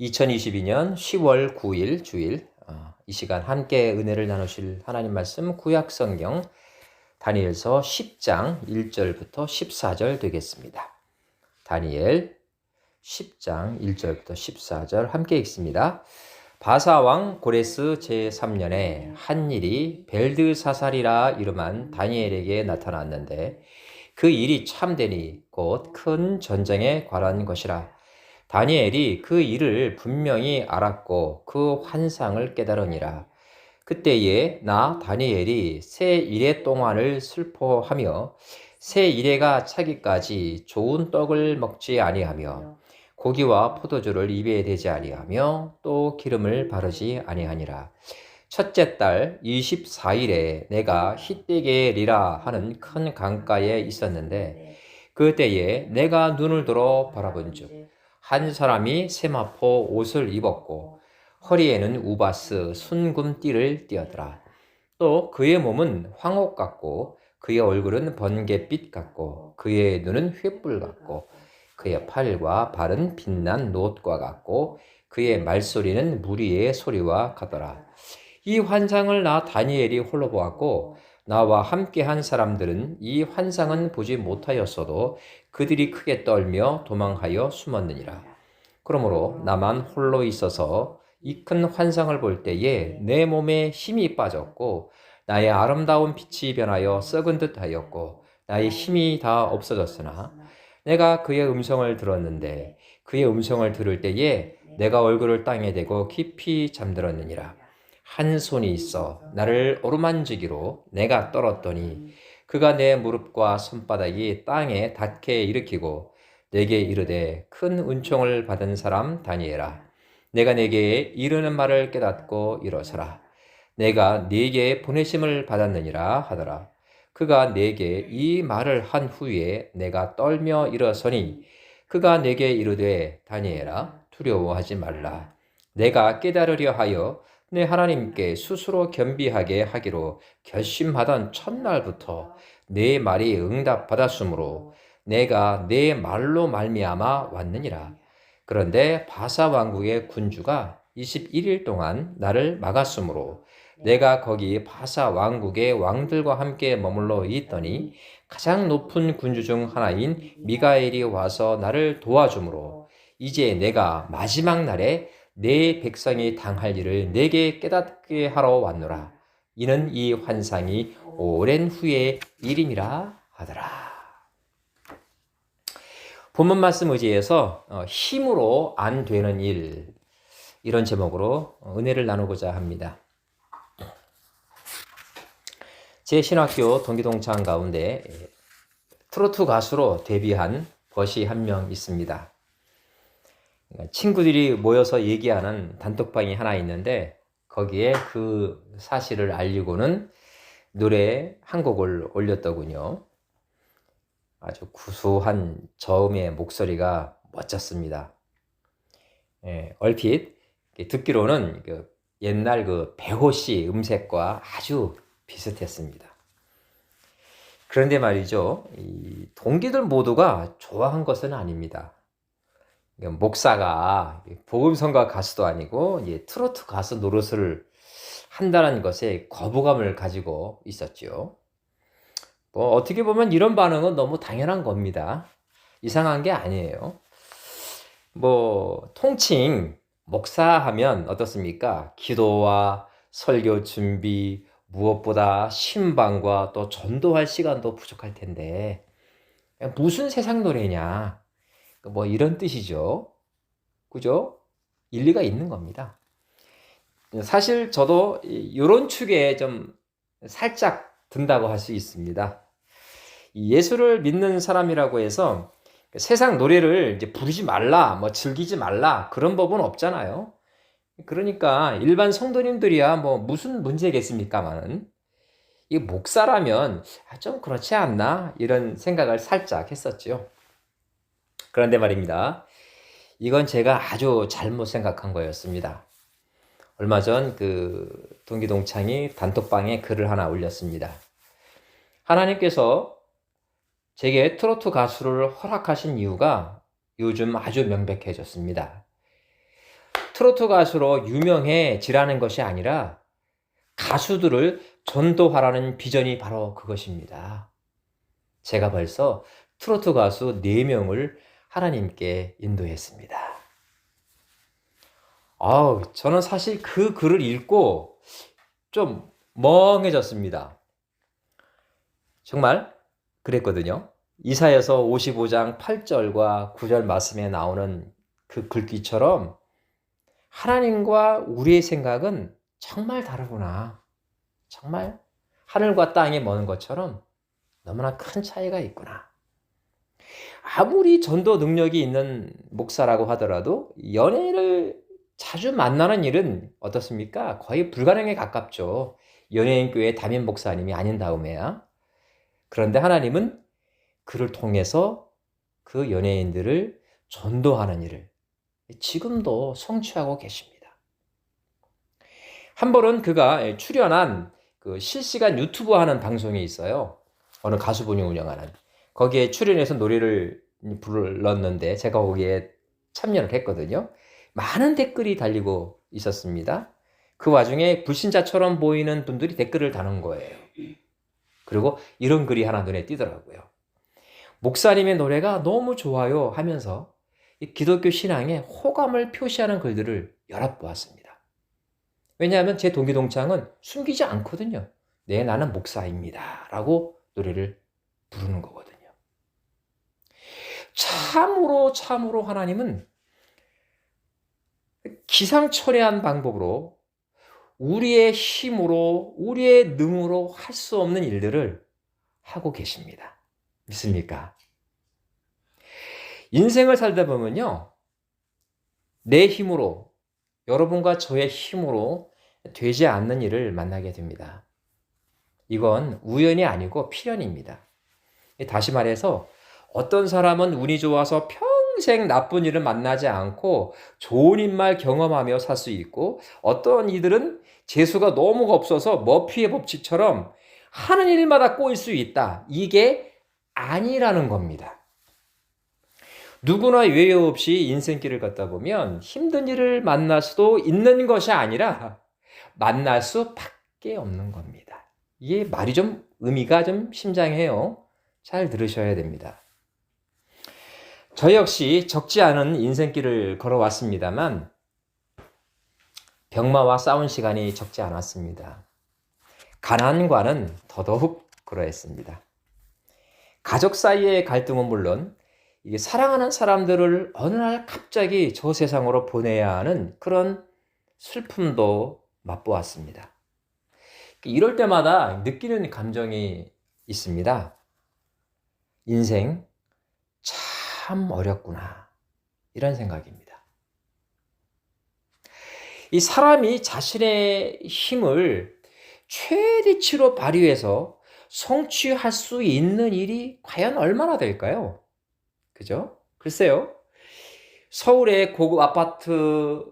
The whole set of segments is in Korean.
2022년 10월 9일 주일 이 시간 함께 은혜를 나누실 하나님 말씀 구약성경 다니엘서 10장 1절부터 14절 되겠습니다. 다니엘 10장 1절부터 14절 함께 읽습니다. 바사왕 고레스 제3년에 한 일이 벨드사살이라 이름한 다니엘에게 나타났는데 그 일이 참되니 곧 큰 전쟁에 관한 것이라. 다니엘이 그 일을 분명히 알았고 그 환상을 깨달으니라. 그때에 나 다니엘이 새 이레 동안을 슬퍼하며 새 이레가 차기까지 좋은 떡을 먹지 아니하며 고기와 포도주를 입에 대지 아니하며 또 기름을 바르지 아니하니라. 첫째 달 24일에 내가 히데게리라 하는 큰 강가에 있었는데 그때에 내가 눈을 들어 바라본즉 한 사람이 세마포 옷을 입었고 허리에는 우바스 순금띠를 띠었더라. 또 그의 몸은 황옥 같고 그의 얼굴은 번갯빛 같고 그의 눈은 횃불 같고 그의 팔과 발은 빛난 놋과 같고 그의 말소리는 무리의 소리와 같더라. 이 환상을 나 다니엘이 홀로 보았고 나와 함께한 사람들은 이 환상은 보지 못하였어도 그들이 크게 떨며 도망하여 숨었느니라. 그러므로 나만 홀로 있어서 이 큰 환상을 볼 때에 내 몸에 힘이 빠졌고 나의 아름다운 빛이 변하여 썩은 듯 하였고 나의 힘이 다 없어졌으나 내가 그의 음성을 들었는데 그의 음성을 들을 때에 내가 얼굴을 땅에 대고 깊이 잠들었느니라. 한 손이 있어 나를 어루만지기로 내가 떨었더니 그가 내 무릎과 손바닥이 땅에 닿게 일으키고 내게 이르되 큰 은총을 받은 사람 다니엘아, 내가 내게 이르는 말을 깨닫고 일어서라. 내가 네게 보내심을 받았느니라 하더라. 그가 내게 이 말을 한 후에 내가 떨며 일어서니 그가 내게 이르되 다니엘아 두려워하지 말라. 내가 깨달으려 하여 내 하나님께 스스로 겸비하게 하기로 결심하던 첫날부터 내 말이 응답받았으므로 내가 내 말로 말미암아 왔느니라. 그런데 바사 왕국의 군주가 21일 동안 나를 막았으므로 내가 거기 바사 왕국의 왕들과 함께 머물러 있더니 가장 높은 군주 중 하나인 미가엘이 와서 나를 도와주므로 이제 내가 마지막 날에 내 백성이 당할 일을 내게 깨닫게 하러 왔노라. 이는 이 환상이 오랜 후의 일임이라 하더라. 본문 말씀 의지해서 힘으로 안 되는 일, 이런 제목으로 은혜를 나누고자 합니다. 제 신학교 동기동창 가운데 트로트 가수로 데뷔한 벗이 한 명 있습니다. 친구들이 모여서 얘기하는 단톡방이 하나 있는데 거기에 그 사실을 알리고는 노래 한 곡을 올렸더군요. 아주 구수한 저음의 목소리가 멋졌습니다. 얼핏 듣기로는 옛날 그 배호씨 음색과 아주 비슷했습니다. 그런데 말이죠, 이 동기들 모두가 좋아한 것은 아닙니다. 목사가 복음성가 가수도 아니고 트로트 가수 노릇을 한다는 것에 거부감을 가지고 있었죠. 어떻게 보면 이런 반응은 너무 당연한 겁니다. 이상한 게 아니에요. 통칭 목사하면 어떻습니까? 기도와 설교 준비, 무엇보다 신방과 또 전도할 시간도 부족할 텐데 무슨 세상 노래냐? 이런 뜻이죠. 그죠? 일리가 있는 겁니다. 사실 저도 이런 축에 좀 살짝 든다고 할 수 있습니다. 예수를 믿는 사람이라고 해서 세상 노래를 이제 부르지 말라, 즐기지 말라, 그런 법은 없잖아요. 그러니까 일반 성도님들이야 무슨 문제겠습니까만은 이 목사라면 좀 그렇지 않나 이런 생각을 살짝 했었죠. 그런데 말입니다. 이건 제가 아주 잘못 생각한 거였습니다. 얼마 전 동기동창이 단톡방에 글을 하나 올렸습니다. 하나님께서 제게 트로트 가수를 허락하신 이유가 요즘 아주 명백해졌습니다. 트로트 가수로 유명해지라는 것이 아니라 가수들을 전도하라는 비전이 바로 그것입니다. 제가 벌써 트로트 가수 4명을 하나님께 인도했습니다. 저는 사실 그 글을 읽고 좀 멍해졌습니다. 정말 그랬거든요. 이사야서 55장 8절과 9절 말씀에 나오는 그 글귀처럼 하나님과 우리의 생각은 정말 다르구나. 정말 하늘과 땅이 먼 것처럼 너무나 큰 차이가 있구나. 아무리 전도 능력이 있는 목사라고 하더라도 연예인을 자주 만나는 일은 어떻습니까? 거의 불가능에 가깝죠. 연예인 교회 담임 목사님이 아닌 다음에야. 그런데 하나님은 그를 통해서 그 연예인들을 전도하는 일을 지금도 성취하고 계십니다. 한 번은 그가 출연한 그 실시간 유튜브 하는 방송이 있어요. 어느 가수분이 운영하는. 거기에 출연해서 노래를 불렀는데 제가 거기에 참여를 했거든요. 많은 댓글이 달리고 있었습니다. 그 와중에 불신자처럼 보이는 분들이 댓글을 다는 거예요. 그리고 이런 글이 하나 눈에 띄더라고요. 목사님의 노래가 너무 좋아요 하면서 기독교 신앙에 호감을 표시하는 글들을 여러 보았습니다. 왜냐하면 제 동기동창은 숨기지 않거든요. 네, 나는 목사입니다 라고 노래를 부르는 거거든요. 참으로 하나님은 기상천외한 방법으로 우리의 힘으로, 우리의 능으로 할 수 없는 일들을 하고 계십니다. 믿습니까? 인생을 살다 보면요, 내 힘으로, 여러분과 저의 힘으로 되지 않는 일을 만나게 됩니다. 이건 우연이 아니고 필연입니다. 다시 말해서 어떤 사람은 운이 좋아서 평생 나쁜 일을 만나지 않고 좋은 일만 경험하며 살 수 있고, 어떤 이들은 재수가 너무 없어서 머피의 법칙처럼 하는 일마다 꼬일 수 있다. 이게 아니라는 겁니다. 누구나 예외 없이 인생길을 걷다 보면 힘든 일을 만날 수도 있는 것이 아니라 만날 수밖에 없는 겁니다. 이게 말이 좀 의미가 좀 심장해요. 잘 들으셔야 됩니다. 저 역시 적지 않은 인생길을 걸어왔습니다만 병마와 싸운 시간이 적지 않았습니다. 가난과는 더더욱 그러했습니다. 가족 사이의 갈등은 물론 이게 사랑하는 사람들을 어느 날 갑자기 저 세상으로 보내야 하는 그런 슬픔도 맛보았습니다. 이럴 때마다 느끼는 감정이 있습니다. 인생 참 어렵구나. 이런 생각입니다. 이 사람이 자신의 힘을 최대치로 발휘해서 성취할 수 있는 일이 과연 얼마나 될까요? 그죠? 글쎄요. 서울의 고급 아파트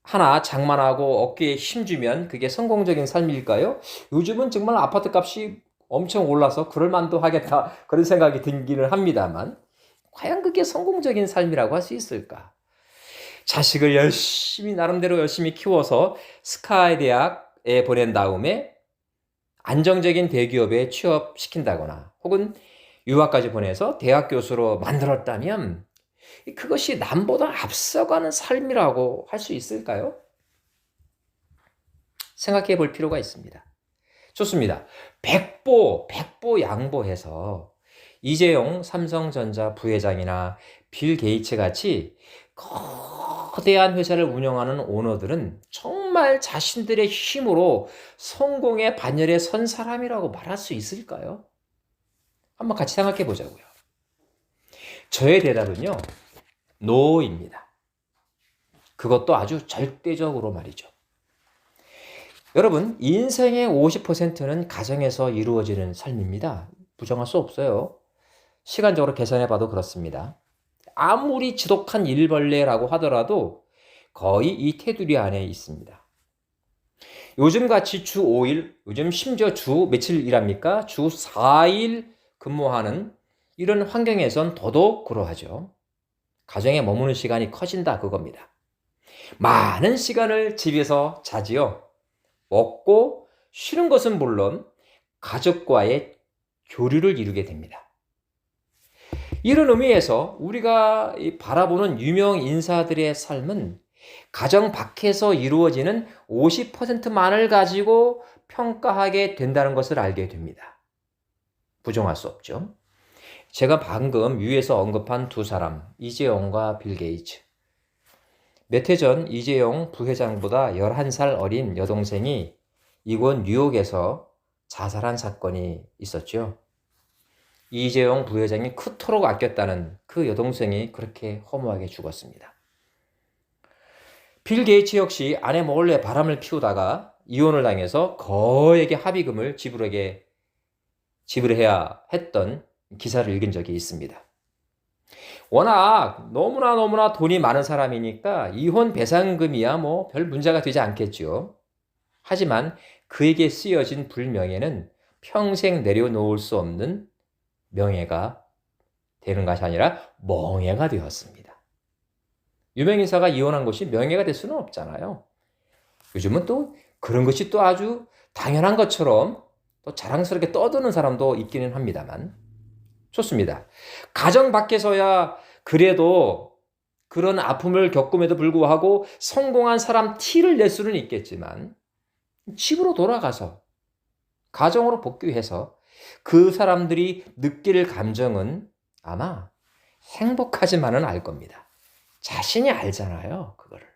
하나 장만하고 어깨에 힘주면 그게 성공적인 삶일까요? 요즘은 정말 아파트 값이 엄청 올라서 그럴만도 하겠다 그런 생각이 들기는 합니다만 과연 그게 성공적인 삶이라고 할 수 있을까? 자식을 나름대로 열심히 키워서 스카이 대학에 보낸 다음에 안정적인 대기업에 취업시킨다거나 혹은 유학까지 보내서 대학 교수로 만들었다면 그것이 남보다 앞서가는 삶이라고 할 수 있을까요? 생각해 볼 필요가 있습니다. 좋습니다. 백보 양보해서 이재용 삼성전자 부회장이나 빌 게이츠 같이 거대한 회사를 운영하는 오너들은 정말 자신들의 힘으로 성공의 반열에 선 사람이라고 말할 수 있을까요? 한번 같이 생각해 보자고요. 저의 대답은요, 노입니다. 그것도 아주 절대적으로 말이죠. 여러분, 인생의 50%는 가정에서 이루어지는 삶입니다. 부정할 수 없어요. 시간적으로 계산해 봐도 그렇습니다. 아무리 지독한 일벌레라고 하더라도 거의 이 테두리 안에 있습니다. 요즘같이 주 5일, 요즘 심지어 주 며칠 일합니까? 주 4일 근무하는 이런 환경에선 더더욱 그러하죠. 가정에 머무는 시간이 커진다 그겁니다. 많은 시간을 집에서 자지요. 먹고 쉬는 것은 물론 가족과의 교류를 이루게 됩니다. 이런 의미에서 우리가 바라보는 유명 인사들의 삶은 가정 밖에서 이루어지는 50%만을 가지고 평가하게 된다는 것을 알게 됩니다. 부정할 수 없죠. 제가 방금 위에서 언급한 두 사람, 이재용과 빌 게이츠. 몇 해 전 이재용 부회장보다 11살 어린 여동생이 이곳 뉴욕에서 자살한 사건이 있었죠. 이재용 부회장이 그토록 아꼈다는 그 여동생이 그렇게 허무하게 죽었습니다. 빌 게이츠 역시 아내 몰래 바람을 피우다가 이혼을 당해서 거액의 합의금을 지불해야 했던 기사를 읽은 적이 있습니다. 워낙 너무나 돈이 많은 사람이니까 이혼 배상금이야 뭐 별 문제가 되지 않겠죠. 하지만 그에게 쓰여진 불명예는 평생 내려놓을 수 없는 명예가 되는 것이 아니라 멍해가 되었습니다. 유명인사가 이혼한 것이 명예가 될 수는 없잖아요. 요즘은 또 그런 것이 또 아주 당연한 것처럼 또 자랑스럽게 떠드는 사람도 있기는 합니다만. 좋습니다. 가정 밖에서야 그래도 그런 아픔을 겪음에도 불구하고 성공한 사람 티를 낼 수는 있겠지만 집으로 돌아가서 가정으로 복귀해서 그 사람들이 느낄 감정은 아마 행복하지만은 알 겁니다. 자신이 알잖아요, 그거를.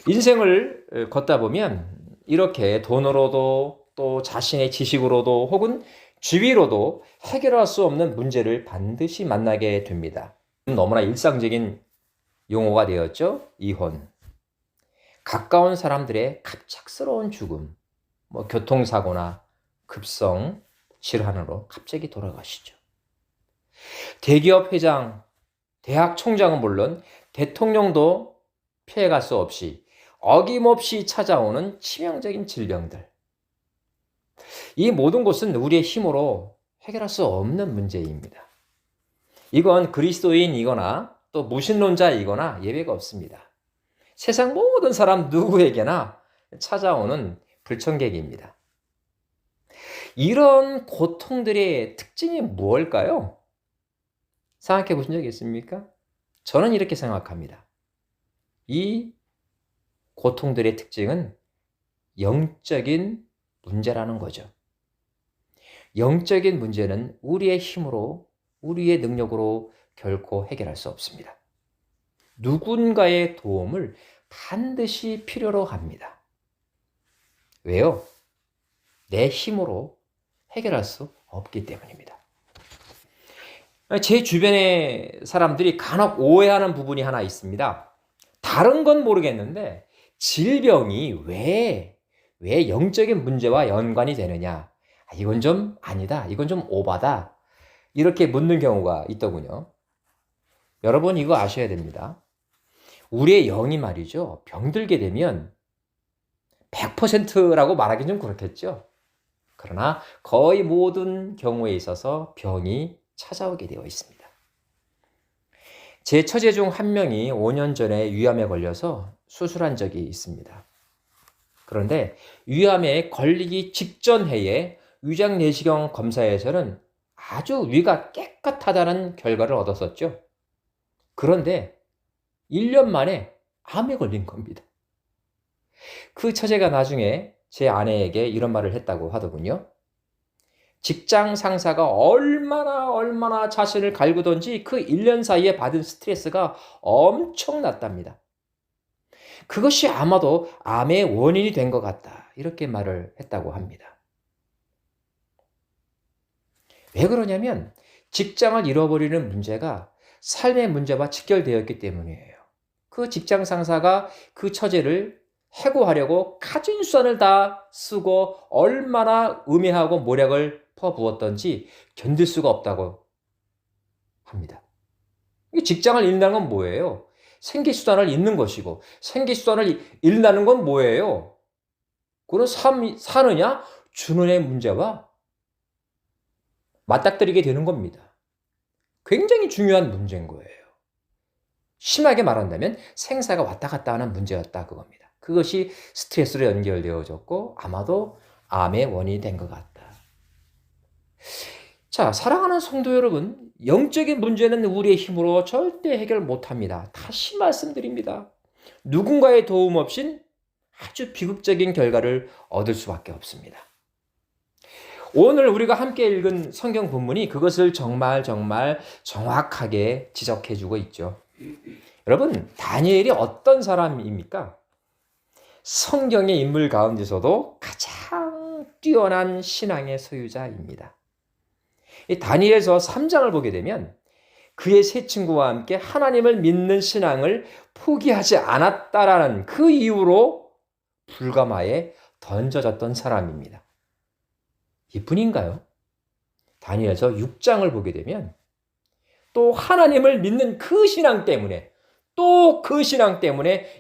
인생을 걷다 보면 이렇게 돈으로도 또 자신의 지식으로도 혹은 주위로도 해결할 수 없는 문제를 반드시 만나게 됩니다. 너무나 일상적인 용어가 되었죠. 이혼. 가까운 사람들의 갑작스러운 죽음, 교통사고나 급성 질환으로 갑자기 돌아가시죠. 대기업 회장, 대학 총장은 물론 대통령도 피해갈 수 없이 어김없이 찾아오는 치명적인 질병들. 이 모든 것은 우리의 힘으로 해결할 수 없는 문제입니다. 이건 그리스도인이거나 또 무신론자이거나 예외가 없습니다. 세상 모든 사람 누구에게나 찾아오는 불청객입니다. 이런 고통들의 특징이 무엇일까요? 생각해 보신 적 있습니까? 저는 이렇게 생각합니다. 이 고통들의 특징은 영적인 문제라는 거죠. 영적인 문제는 우리의 힘으로, 우리의 능력으로 결코 해결할 수 없습니다. 누군가의 도움을 반드시 필요로 합니다. 왜요? 내 힘으로 해결할 수 없기 때문입니다. 제 주변의 사람들이 간혹 오해하는 부분이 하나 있습니다. 다른 건 모르겠는데 질병이 왜 영적인 문제와 연관이 되느냐? 이건 좀 아니다. 이건 좀 오바다. 이렇게 묻는 경우가 있더군요. 여러분 이거 아셔야 됩니다. 우리의 영이 말이죠. 병들게 되면 100%라고 말하기는 좀 그렇겠죠. 그러나 거의 모든 경우에 있어서 병이 찾아오게 되어 있습니다. 제 처제 중 한 명이 5년 전에 위암에 걸려서 수술한 적이 있습니다. 그런데 위암에 걸리기 직전 해에 위장 내시경 검사에서는 아주 위가 깨끗하다는 결과를 얻었었죠. 그런데 1년 만에 암에 걸린 겁니다. 그 처제가 나중에 제 아내에게 이런 말을 했다고 하더군요. 직장 상사가 얼마나 자신을 갈구던지 그 1년 사이에 받은 스트레스가 엄청났답니다. 그것이 아마도 암의 원인이 된 것 같다. 이렇게 말을 했다고 합니다. 왜 그러냐면 직장을 잃어버리는 문제가 삶의 문제와 직결되었기 때문이에요. 그 직장 상사가 그 처제를 해고하려고 가진 수단을 다 쓰고 얼마나 음해하고 모략을 퍼부었던지 견딜 수가 없다고 합니다. 직장을 잃는다는 건 뭐예요? 생계수단을 잃는 것이고 생계수단을 잃는다는 건 뭐예요? 그런 사느냐 주느냐의 문제와 맞닥뜨리게 되는 겁니다. 굉장히 중요한 문제인 거예요. 심하게 말한다면 생사가 왔다 갔다 하는 문제였다 그겁니다. 그것이 스트레스로 연결되어졌고 아마도 암의 원인이 된 것 같다. 자, 사랑하는 성도 여러분, 영적인 문제는 우리의 힘으로 절대 해결 못합니다. 다시 말씀드립니다. 누군가의 도움 없인 아주 비극적인 결과를 얻을 수밖에 없습니다. 오늘 우리가 함께 읽은 성경 본문이 그것을 정말 정확하게 지적해주고 있죠. 여러분, 다니엘이 어떤 사람입니까? 성경의 인물 가운데서도 가장 뛰어난 신앙의 소유자입니다. 이 다니엘서 3장을 보게 되면 그의 세 친구와 함께 하나님을 믿는 신앙을 포기하지 않았다라는 그 이유로 불가마에 던져졌던 사람입니다. 이뿐인가요? 다니엘서 6장을 보게 되면 또 하나님을 믿는 그 신앙 때문에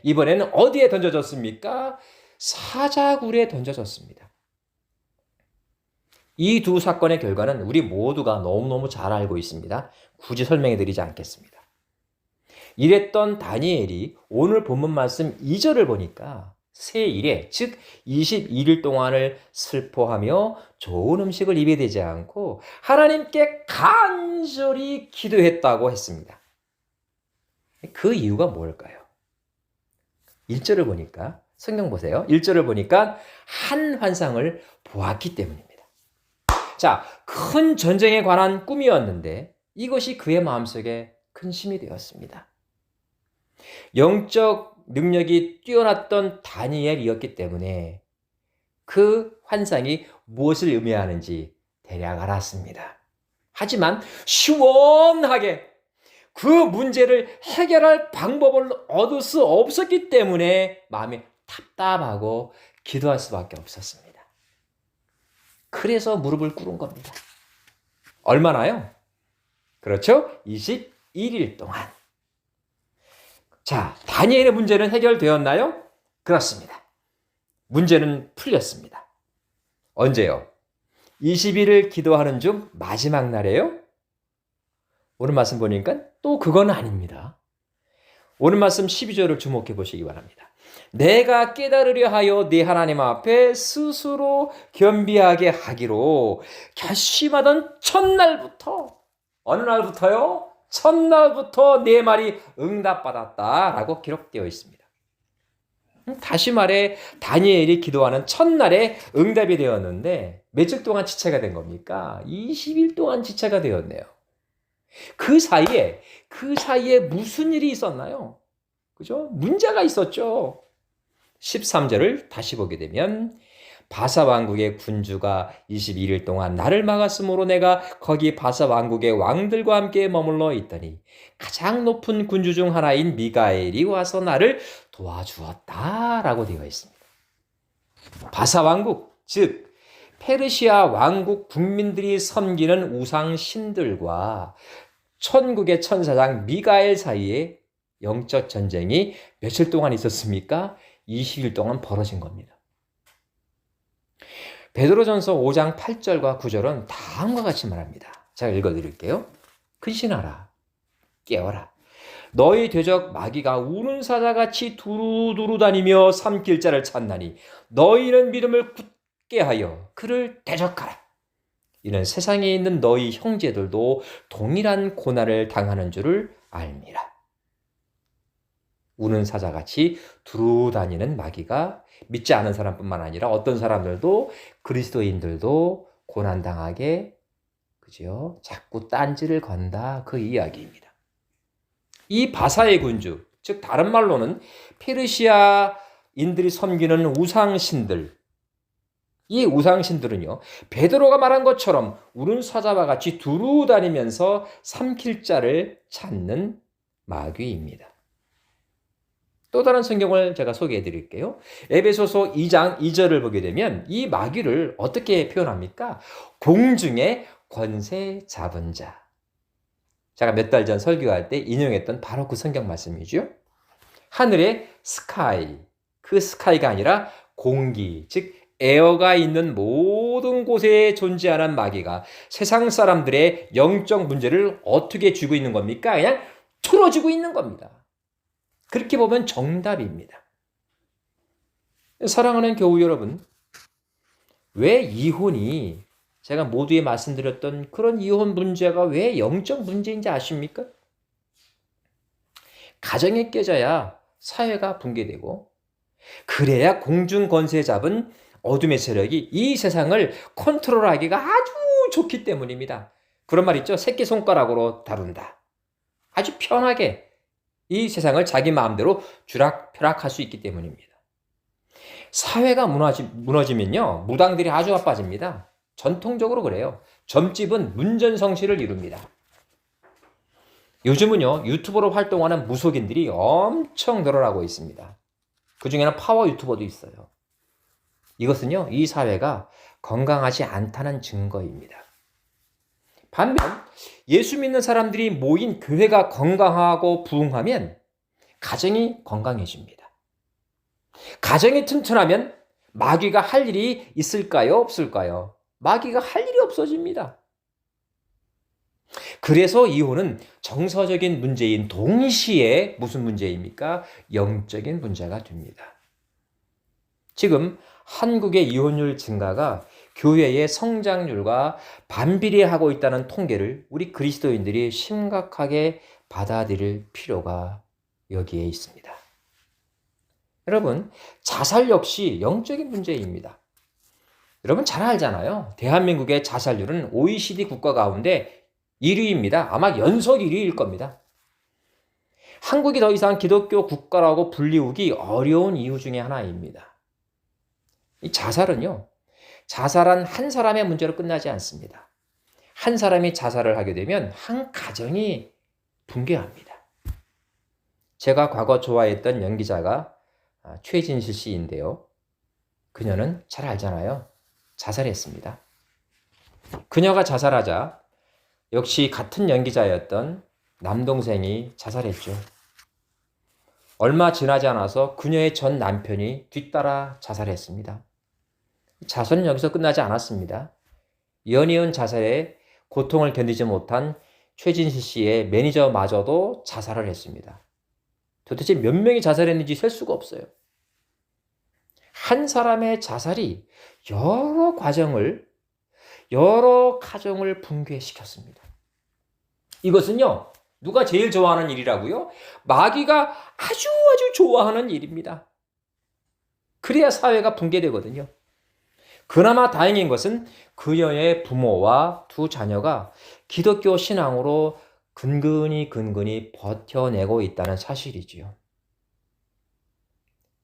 이번에는 어디에 던져졌습니까? 사자굴에 던져졌습니다. 이 두 사건의 결과는 우리 모두가 너무너무 잘 알고 있습니다. 굳이 설명해 드리지 않겠습니다. 이랬던 다니엘이 오늘 본문 말씀 2절을 보니까 새 일에, 즉 21일 동안을 슬퍼하며 좋은 음식을 입에 대지 않고 하나님께 간절히 기도했다고 했습니다. 그 이유가 뭘까요? 1절을 보니까, 성경 보세요. 1절을 보니까 한 환상을 보았기 때문입니다. 자, 큰 전쟁에 관한 꿈이었는데 이것이 그의 마음속에 근심이 되었습니다. 영적 능력이 뛰어났던 다니엘이었기 때문에 그 환상이 무엇을 의미하는지 대략 알았습니다. 하지만 시원하게 그 문제를 해결할 방법을 얻을 수 없었기 때문에 마음이 답답하고 기도할 수밖에 없었습니다. 그래서 무릎을 꿇은 겁니다. 얼마나요? 그렇죠? 21일 동안. 자, 다니엘의 문제는 해결되었나요? 그렇습니다. 문제는 풀렸습니다. 언제요? 20일을 기도하는 중 마지막 날이에요? 오늘 말씀 보니까 또 그건 아닙니다. 오늘 말씀 12절을 주목해 보시기 바랍니다. 내가 깨달으려 하여 네 하나님 앞에 스스로 겸비하게 하기로 결심하던 첫날부터, 어느 날부터요? 첫날부터 내 말이 응답받았다라고 기록되어 있습니다. 다시 말해 다니엘이 기도하는 첫날에 응답이 되었는데 며칠 동안 지체가 된 겁니까? 20일 동안 지체가 되었네요. 그 사이에 무슨 일이 있었나요? 그죠? 문제가 있었죠. 13절을 다시 보게 되면 바사 왕국의 군주가 21일 동안 나를 막았으므로 내가 거기 바사 왕국의 왕들과 함께 머물러 있더니 가장 높은 군주 중 하나인 미가엘이 와서 나를 도와주었다라고 되어 있습니다. 바사 왕국, 즉 페르시아 왕국 국민들이 섬기는 우상 신들과 천국의 천사장 미가엘 사이에 영적 전쟁이 며칠 동안 있었습니까? 20일 동안 벌어진 겁니다. 베드로전서 5장 8절과 9절은 다음과 같이 말합니다. 제가 읽어드릴게요. 근신하라, 깨어라. 너희 대적 마귀가 우는 사자같이 두루두루 다니며 삼킬 자를 찾나니 너희는 믿음을 굳게 하여 그를 대적하라. 이는 세상에 있는 너희 형제들도 동일한 고난을 당하는 줄을 알미라. 우는 사자같이 두루 다니는 마귀가 믿지 않은 사람뿐만 아니라 어떤 사람들도 그리스도인들도 고난당하게 그죠? 자꾸 딴지를 건다 그 이야기입니다. 이 바사의 군주, 즉 다른 말로는 페르시아인들이 섬기는 우상신들, 이 우상신들은요 베드로가 말한 것처럼 우는 사자와 같이 두루 다니면서 삼킬 자를 찾는 마귀입니다. 또 다른 성경을 제가 소개해 드릴게요. 에베소서 2장 2절을 보게 되면 이 마귀를 어떻게 표현합니까? 공중의 권세 잡은 자. 제가 몇 달 전 설교할 때 인용했던 바로 그 성경 말씀이죠. 하늘의 스카이, 그 스카이가 아니라 공기, 즉 에어가 있는 모든 곳에 존재하는 마귀가 세상 사람들의 영적 문제를 어떻게 쥐고 있는 겁니까? 그냥 틀어주고 있는 겁니다. 그렇게 보면 정답입니다. 사랑하는 교우 여러분, 왜 이혼이 제가 모두에 말씀드렸던 그런 이혼 문제가 왜 영적 문제인지 아십니까? 가정이 깨져야 사회가 붕괴되고 그래야 공중 권세 잡은 어둠의 세력이 이 세상을 컨트롤하기가 아주 좋기 때문입니다. 그런 말 있죠? 새끼손가락으로 다룬다. 아주 편하게 이 세상을 자기 마음대로 주락펴락할 수 있기 때문입니다. 사회가 무너지면요, 무당들이 아주 바빠집니다. 전통적으로 그래요. 점집은 문전성시를 이룹니다. 요즘은요, 유튜버로 활동하는 무속인들이 엄청 늘어나고 있습니다. 그 중에는 파워 유튜버도 있어요. 이것은요, 이 사회가 건강하지 않다는 증거입니다. 반면 예수 믿는 사람들이 모인 교회가 건강하고 부흥하면 가정이 건강해집니다. 가정이 튼튼하면 마귀가 할 일이 있을까요? 없을까요? 마귀가 할 일이 없어집니다. 그래서 이혼은 정서적인 문제인 동시에 무슨 문제입니까? 영적인 문제가 됩니다. 지금 한국의 이혼율 증가가 교회의 성장률과 반비례하고 있다는 통계를 우리 그리스도인들이 심각하게 받아들일 필요가 여기에 있습니다. 여러분, 자살 역시 영적인 문제입니다. 여러분 잘 알잖아요. 대한민국의 자살률은 OECD 국가 가운데 1위입니다. 아마 연속 1위일 겁니다. 한국이 더 이상 기독교 국가라고 불리우기 어려운 이유 중에 하나입니다. 이 자살은요, 자살한 한 사람의 문제로 끝나지 않습니다. 한 사람이 자살을 하게 되면 한 가정이 붕괴합니다. 제가 과거 좋아했던 연기자가 최진실 씨인데요. 그녀는 잘 알잖아요. 자살했습니다. 그녀가 자살하자 역시 같은 연기자였던 남동생이 자살했죠. 얼마 지나지 않아서 그녀의 전 남편이 뒤따라 자살했습니다. 자살은 여기서 끝나지 않았습니다. 연이은 자살에 고통을 견디지 못한 최진실 씨의 매니저마저도 자살을 했습니다. 도대체 몇 명이 자살했는지 셀 수가 없어요. 한 사람의 자살이 여러 가정을 붕괴시켰습니다. 이것은요, 누가 제일 좋아하는 일이라고요? 마귀가 아주 좋아하는 일입니다. 그래야 사회가 붕괴되거든요. 그나마 다행인 것은 그녀의 부모와 두 자녀가 기독교 신앙으로 근근히 버텨내고 있다는 사실이지요.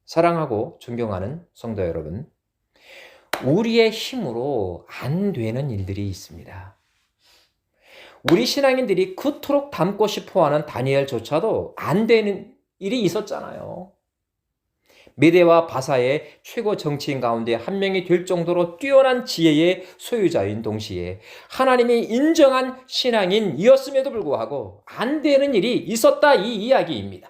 사랑하고 존경하는 성도 여러분, 우리의 힘으로 안 되는 일들이 있습니다. 우리 신앙인들이 그토록 닮고 싶어하는 다니엘조차도 안 되는 일이 있었잖아요. 메대와 바사의 최고 정치인 가운데 한 명이 될 정도로 뛰어난 지혜의 소유자인 동시에 하나님이 인정한 신앙인이었음에도 불구하고 안 되는 일이 있었다, 이 이야기입니다.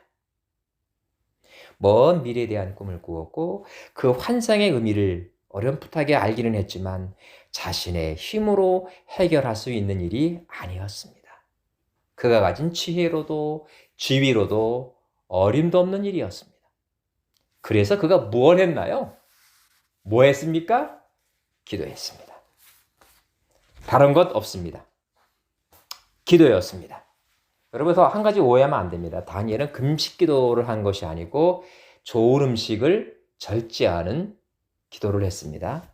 먼 미래에 대한 꿈을 꾸었고 그 환상의 의미를 어렴풋하게 알기는 했지만 자신의 힘으로 해결할 수 있는 일이 아니었습니다. 그가 가진 지혜로도 지위로도 어림도 없는 일이었습니다. 그래서 그가 뭘 했나요? 뭐 했습니까? 기도했습니다. 다른 것 없습니다. 기도였습니다. 여러분, 한 가지 오해하면 안 됩니다. 다니엘은 금식 기도를 한 것이 아니고 좋은 음식을 절제하는 기도를 했습니다.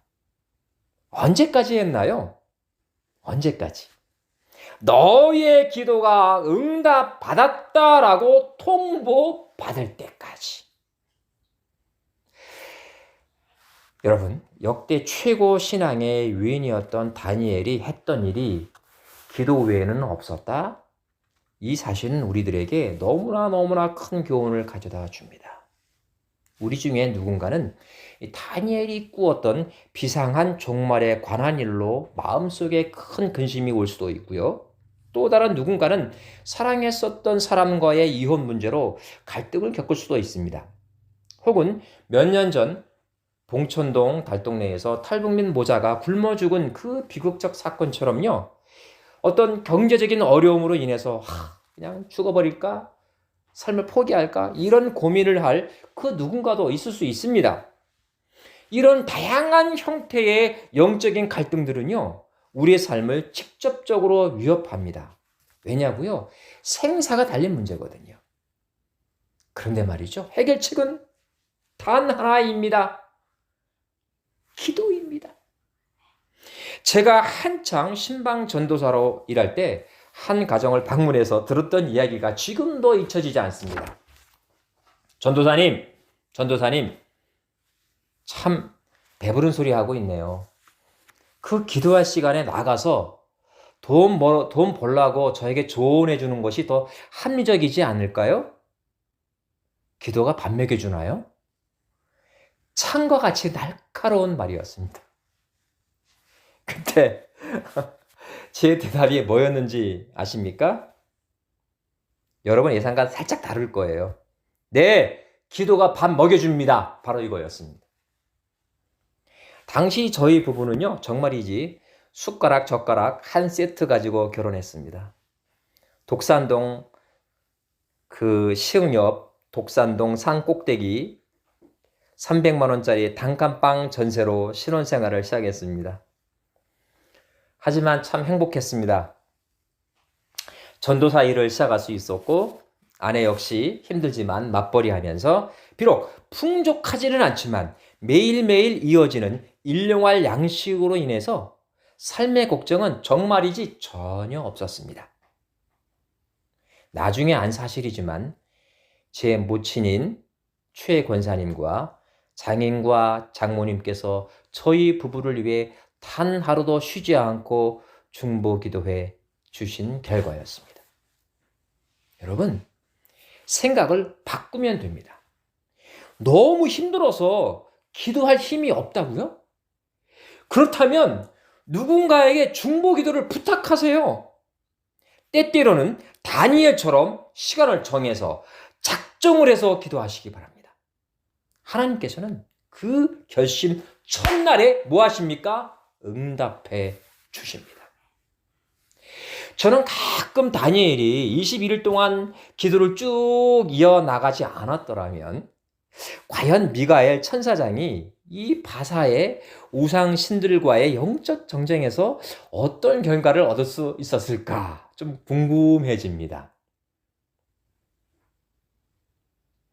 언제까지 했나요? 언제까지? 너의 기도가 응답받았다라고 통보받을 때까지. 여러분, 역대 최고 신앙의 위인이었던 다니엘이 했던 일이 기도 외에는 없었다? 이 사실은 우리들에게 너무나 큰 교훈을 가져다 줍니다. 우리 중에 누군가는 다니엘이 꾸었던 비상한 종말에 관한 일로 마음속에 큰 근심이 올 수도 있고요. 또 다른 누군가는 사랑했었던 사람과의 이혼 문제로 갈등을 겪을 수도 있습니다. 혹은 몇 년 전 봉천동 달동네에서 탈북민 모자가 굶어 죽은 그 비극적 사건처럼요. 어떤 경제적인 어려움으로 인해서 그냥 죽어버릴까 삶을 포기할까? 이런 고민을 할 그 누군가도 있을 수 있습니다. 이런 다양한 형태의 영적인 갈등들은요, 우리의 삶을 직접적으로 위협합니다. 왜냐고요? 생사가 달린 문제거든요. 그런데 말이죠, 해결책은 단 하나입니다. 기도입니다. 제가 한창 신방 전도사로 일할 때 한 가정을 방문해서 들었던 이야기가 지금도 잊혀지지 않습니다. 전도사님, 참 배부른 소리 하고 있네요. 그 기도할 시간에 나가서 돈 벌라고 저에게 조언해 주는 것이 더 합리적이지 않을까요? 기도가 밥 먹여주나요? 창과 같이 날카로운 말이었습니다. 그때 제 대답이 뭐였는지 아십니까? 여러분 예상과 살짝 다를 거예요. 네, 기도가 밥 먹여줍니다. 바로 이거였습니다. 당시 저희 부부는요, 정말이지 숟가락 젓가락 한 세트 가지고 결혼했습니다. 독산동 그 시흥 옆 독산동 산 꼭대기 300만 원짜리 단칸방 전세로 신혼생활을 시작했습니다. 하지만 참 행복했습니다. 전도사 일을 시작할 수 있었고 아내 역시 힘들지만 맞벌이하면서 비록 풍족하지는 않지만 매일매일 이어지는 일용할 양식으로 인해서 삶의 걱정은 정말이지 전혀 없었습니다. 나중에 안 사실이지만 제 모친인 최 권사님과 장인과 장모님께서 저희 부부를 위해 단 하루도 쉬지 않고 중보기도해 주신 결과였습니다. 여러분, 생각을 바꾸면 됩니다. 너무 힘들어서 기도할 힘이 없다고요? 그렇다면 누군가에게 중보기도를 부탁하세요. 때때로는 다니엘처럼 시간을 정해서 작정을 해서 기도하시기 바랍니다. 하나님께서는 그 결심 첫날에 뭐 하십니까? 응답해 주십니다. 저는 가끔 다니엘이 21일 동안 기도를 쭉 이어나가지 않았더라면 과연 미가엘 천사장이 이 바사의 우상 신들과의 영적 전쟁에서 어떤 결과를 얻을 수 있었을까 좀 궁금해집니다.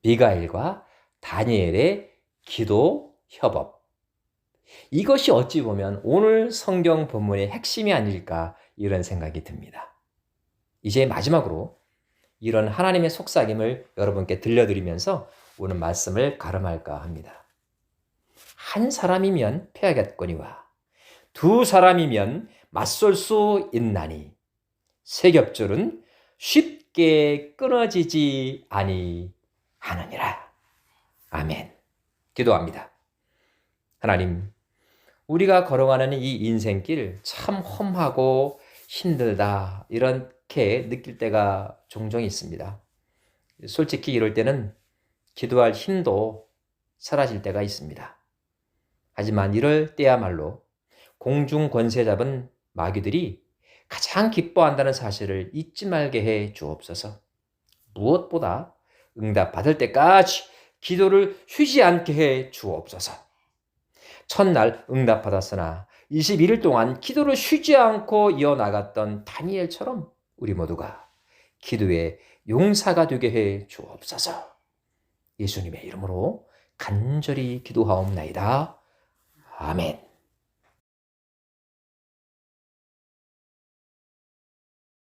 미가엘과 다니엘의 기도 협업. 이것이 어찌 보면 오늘 성경 본문의 핵심이 아닐까 이런 생각이 듭니다. 이제 마지막으로 이런 하나님의 속삭임을 여러분께 들려드리면서 오늘 말씀을 가름할까 합니다. 한 사람이면 패하겠거니와 두 사람이면 맞설 수 있나니 세 겹줄은 쉽게 끊어지지 아니하느니라. 아멘. 기도합니다. 하나님, 우리가 걸어가는 이 인생길 참 험하고 힘들다 이렇게 느낄 때가 종종 있습니다. 솔직히 이럴 때는 기도할 힘도 사라질 때가 있습니다. 하지만 이럴 때야말로 공중 권세 잡은 마귀들이 가장 기뻐한다는 사실을 잊지 말게 해 주옵소서. 무엇보다 응답받을 때까지 기도를 쉬지 않게 해 주옵소서. 첫날 응답받았으나 21일 동안 기도를 쉬지 않고 이어나갔던 다니엘처럼 우리 모두가 기도의 용사가 되게 해 주옵소서. 예수님의 이름으로 간절히 기도하옵나이다. 아멘.